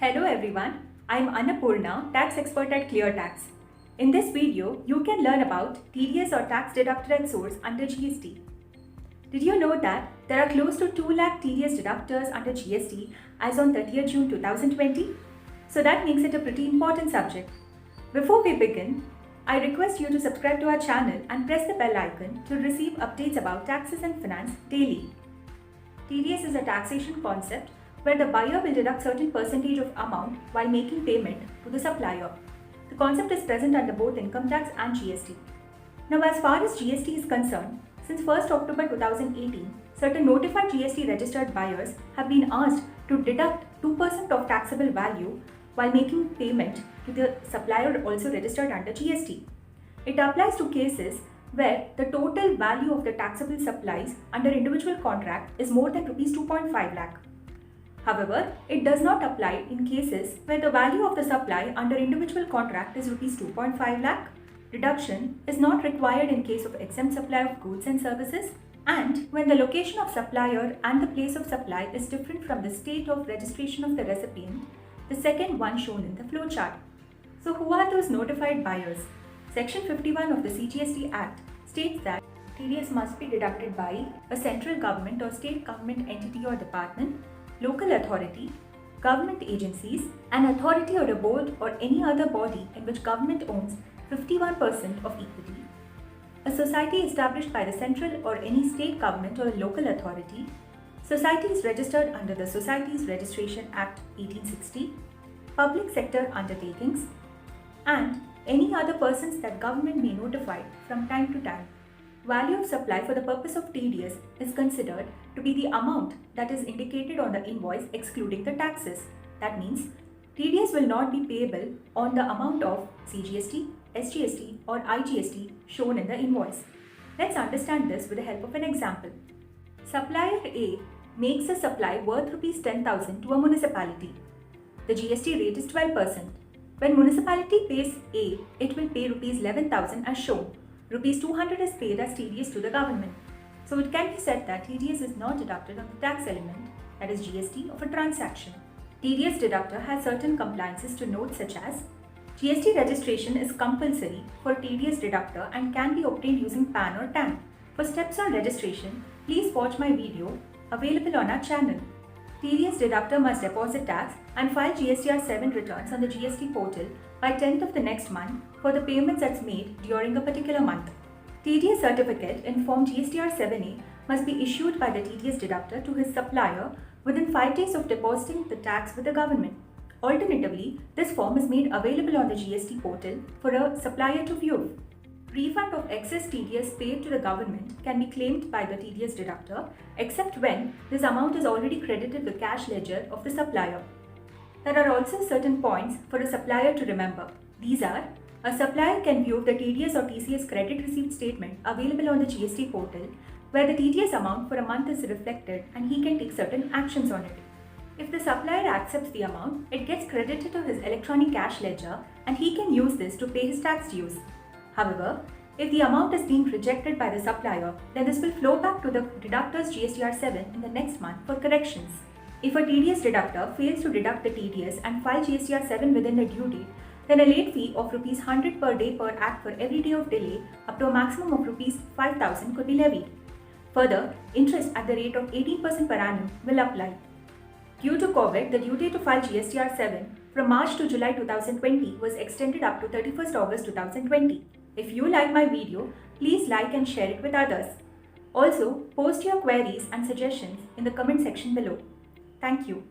Hello everyone, I am Annapurna, tax expert at ClearTax. In this video, you can learn about TDS or tax deducted at source under GST. Did you know that there are close to 2 lakh TDS deductors under GST as on 30th June 2020? So that makes it a pretty important subject. Before we begin, I request you to subscribe to our channel and press the bell icon to receive updates about taxes and finance daily. TDS is a taxation concept where the buyer will deduct certain percentage of amount while making payment to the supplier. The concept is present under both income tax and GST. Now, as far as GST is concerned, since 1st October 2018, certain notified GST registered buyers have been asked to deduct 2% of taxable value while making payment to the supplier also registered under GST. It applies to cases where the total value of the taxable supplies under individual contract is more than Rs 2.5 lakh. However, it does not apply in cases where the value of the supply under individual contract is Rs 2.5 lakh. Deduction is not required in case of exempt supply of goods and services, and when the location of supplier and the place of supply is different from the state of registration of the recipient, the second one shown in the flowchart. So who are those notified buyers? Section 51 of the CGST Act states that TDS must be deducted by a central government or state government entity or department, local authority, government agencies, an authority or a board or any other body in which government owns 51% of equity, a society established by the central or any state government or a local authority, societies registered under the Societies Registration Act 1860, public sector undertakings, and any other persons that government may notify from time to time. Value of supply for the purpose of TDS is considered to be the amount that is indicated on the invoice excluding the taxes. That means TDS will not be payable on the amount of CGST, SGST or IGST shown in the invoice. Let's understand this with the help of an example. Supplier A makes a supply worth Rs 10,000 to a municipality. The GST rate is 12%. When municipality pays A, it will pay Rs 11,000 as shown. Rs 200 is paid as TDS to the government. So it can be said that TDS is not deducted on the tax element, that is GST, of a transaction. TDS deductor has certain compliances to note, such as GST registration is compulsory for TDS deductor and can be obtained using PAN or TAN. For steps on registration, please watch my video available on our channel. TDS deductor must deposit tax and file GSTR 7 returns on the GST portal by 10th of the next month for the payments that's made during a particular month. TDS certificate in Form GSTR 7A must be issued by the TDS deductor to his supplier within 5 days of depositing the tax with the government. Alternatively, this form is made available on the GST portal for a supplier to view. Refund of excess TDS paid to the government can be claimed by the TDS deductor except when this amount is already credited the cash ledger of the supplier. There are also certain points for a supplier to remember. These are: a supplier can view the TDS or TCS credit receipt statement available on the GST portal where the TDS amount for a month is reflected and he can take certain actions on it. If the supplier accepts the amount, it gets credited to his electronic cash ledger and he can use this to pay his tax dues. However, if the amount is being rejected by the supplier, then this will flow back to the deductor's GSTR 7 in the next month for corrections. If a TDS deductor fails to deduct the TDS and file GSTR 7 within the due date, then a late fee of Rs 100 per day per act for every day of delay up to a maximum of Rs 5,000 could be levied. Further, interest at the rate of 18% per annum will apply. Due to COVID, the due date to file GSTR 7 from March to July 2020 was extended up to 31st August 2020. If you like my video, please like and share it with others. Also, post your queries and suggestions in the comment section below. Thank you.